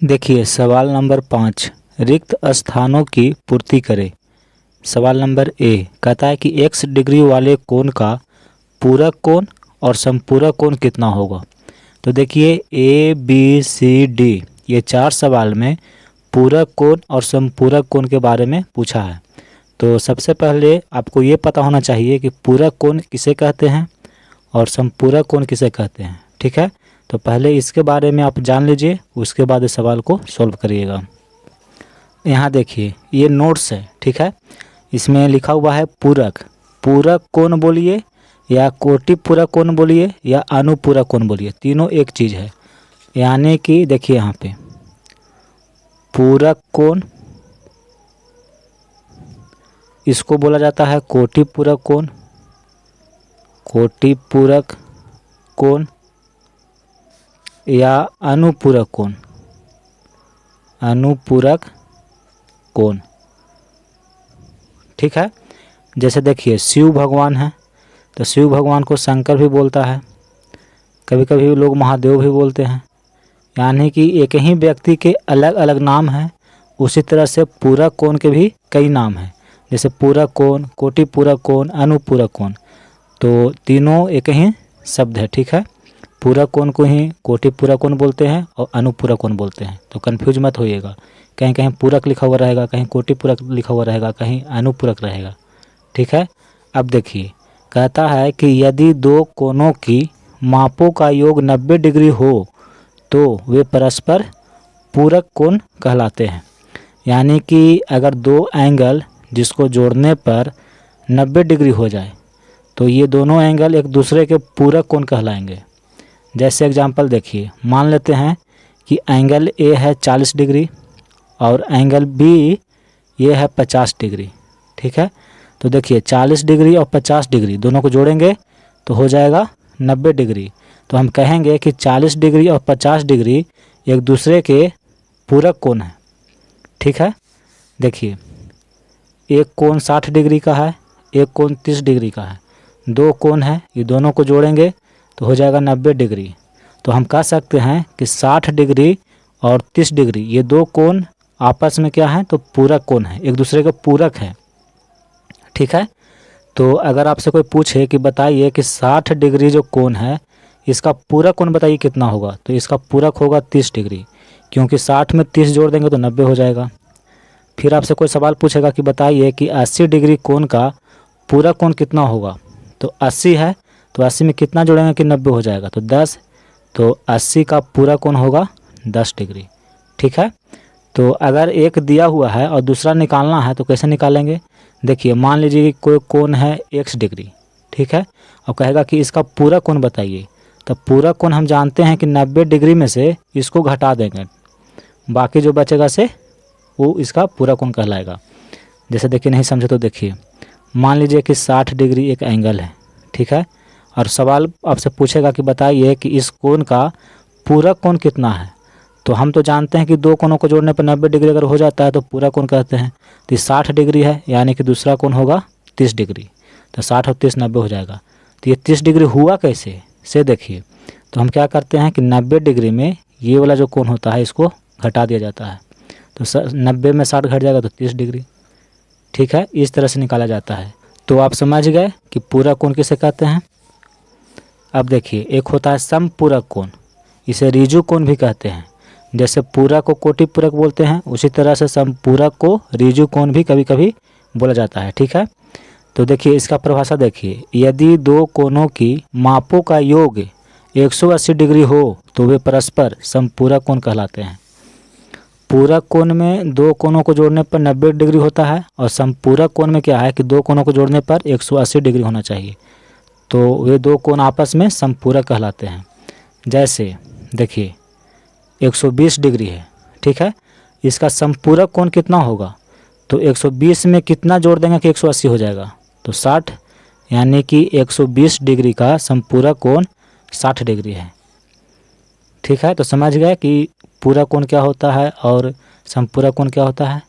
देखिए सवाल नंबर 5 रिक्त स्थानों की पूर्ति करें। सवाल नंबर ए कहता है कि x डिग्री वाले कोण का पूरक कोण और समपूरक कोण कितना होगा। तो देखिए ए बी सी डी ये 4 सवाल में पूरक कोण और समपूरक कोण के बारे में पूछा है। तो सबसे पहले आपको ये पता होना चाहिए कि पूरक कोण किसे कहते हैं और समपूरक कोण किसे कहते हैं। ठीक है, तो पहले इसके बारे में आप जान लीजिए, उसके बाद इस सवाल को सॉल्व करिएगा। यहाँ देखिए ये नोट्स है, ठीक है, इसमें लिखा हुआ है पूरक। पूरक कोण बोलिए या कोटि पूरक कोण बोलिए या अनुपूरक कोण बोलिए, तीनों एक चीज़ है। यानी कि देखिए यहाँ पे पूरक कोण इसको बोला जाता है कोटि पूरक कोण, कोटि पूरक कोण या अनुपूरक कोण, अनुपूरक कोण। ठीक है, जैसे देखिए शिव भगवान हैं तो शिव भगवान को शंकर भी बोलता है, कभी कभी लोग महादेव भी बोलते हैं। यानी कि एक ही व्यक्ति के अलग अलग नाम हैं। उसी तरह से पूरक कोण के भी कई नाम हैं, जैसे पूरक कोण, कोटि पूरक कोण, अनुपूरक कोण। तो तीनों एक ही शब्द है। ठीक है, पूरक कोण को ही कोटि पूरक कोण बोलते हैं और अनुपूरक कोण बोलते हैं। तो कन्फ्यूज मत होइएगा, कहीं कहीं पूरक लिखा हुआ रहेगा, कहीं कोटि पूरक लिखा हुआ रहेगा, कहीं अनुपूरक रहेगा। ठीक है, अब देखिए कहता है कि यदि दो कोणों की मापों का योग 90 डिग्री हो तो वे परस्पर पूरक कोण कहलाते हैं। यानी कि अगर दो एंगल जिसको जोड़ने पर 90 डिग्री हो जाए तो ये दोनों एंगल एक दूसरे के पूरक कोण कहलाएंगे। जैसे एग्जांपल देखिए, मान लेते हैं कि एंगल ए है 40 डिग्री और एंगल बी ये है 50 डिग्री। ठीक है, तो देखिए 40 डिग्री और 50 डिग्री दोनों को जोड़ेंगे तो हो जाएगा 90 डिग्री। तो हम कहेंगे कि 40 डिग्री और 50 डिग्री एक दूसरे के पूरक कोण हैं। ठीक है, देखिए एक कोण 60 डिग्री का है, एक कोण 30 डिग्री का है, दो कोण है, ये दोनों को जोड़ेंगे तो हो जाएगा 90 डिग्री। तो हम कह सकते हैं कि 60 डिग्री और 30 डिग्री ये दो कोण आपस में क्या है, तो पूरक कोण है, एक दूसरे के पूरक है। ठीक है, तो अगर आपसे कोई पूछे कि बताइए कि 60 डिग्री जो कोण है इसका पूरक कोण बताइए कितना होगा, तो इसका पूरक होगा 30 डिग्री, क्योंकि 60 में 30 जोड़ देंगे तो 90 हो जाएगा। फिर आपसे कोई सवाल पूछेगा कि बताइए कि 80 डिग्री कोण का पूरक कोण कितना होगा, तो 80 है तो 80 में कितना जोड़ेंगे कि 90 हो जाएगा, तो 10, तो 80 का पूरक कोण होगा 10 डिग्री। ठीक है, तो अगर एक दिया हुआ है और दूसरा निकालना है तो कैसे निकालेंगे। देखिए मान लीजिए कि कोई कोण है x डिग्री, ठीक है, और कहेगा कि इसका पूरक कोण बताइए, तो पूरक कोण हम जानते हैं कि 90 डिग्री में से इसको घटा देंगे, बाकी जो बचेगा से वो इसका पूरक कोण कहलाएगा। जैसे देखिए नहीं समझे तो देखिए, मान लीजिए कि 60 डिग्री एक एंगल है, ठीक है, और सवाल आपसे पूछेगा कि बताइए कि इस कोण का पूरक कोण कितना है। तो हम तो जानते हैं कि दो कोणों को जोड़ने पर 90 डिग्री अगर हो जाता है तो पूरक कोण कहते हैं। तो 60 डिग्री है, यानी कि दूसरा कोण होगा 30 डिग्री, तो 60 और 30 90 हो जाएगा। तो ये 30 डिग्री हुआ कैसे से देखिए, तो हम क्या करते हैं कि 90 डिग्री में ये वाला जो कोण होता है इसको घटा दिया जाता है, तो 90 में 60 घट जाएगा तो 30 डिग्री। ठीक है, इस तरह से निकाला जाता है। तो आप समझ गए कि पूरक कोण किसे कहते हैं। अब देखिए एक होता है समपूरक कोण, इसे ऋजु कोण भी कहते हैं। जैसे पूरक को कोटि पूरक बोलते हैं, उसी तरह से समपूरक को ऋजु कोण भी कभी कभी बोला जाता है। ठीक है, तो देखिए इसका परिभाषा देखिए, यदि दो कोणों की मापों का योग 180 डिग्री हो तो वे परस्पर समपूरक कोण कहलाते हैं। पूरक कोण में दो कोणों को जोड़ने पर 90 डिग्री होता है और समपूरक कोण में क्या है कि दो कोणों को जोड़ने पर 180 डिग्री होना चाहिए, तो वे दो कोण आपस में समपूरक कहलाते हैं। जैसे देखिए 120 डिग्री है, ठीक है, इसका समपूरक कोण कितना होगा, तो 120 में कितना जोड़ देंगे कि 180 हो जाएगा, तो 60, यानी कि 120 डिग्री का समपूरक कोण 60 डिग्री है। ठीक है, तो समझ गए कि पूरक कोण क्या होता है और समपूरक कोण क्या होता है।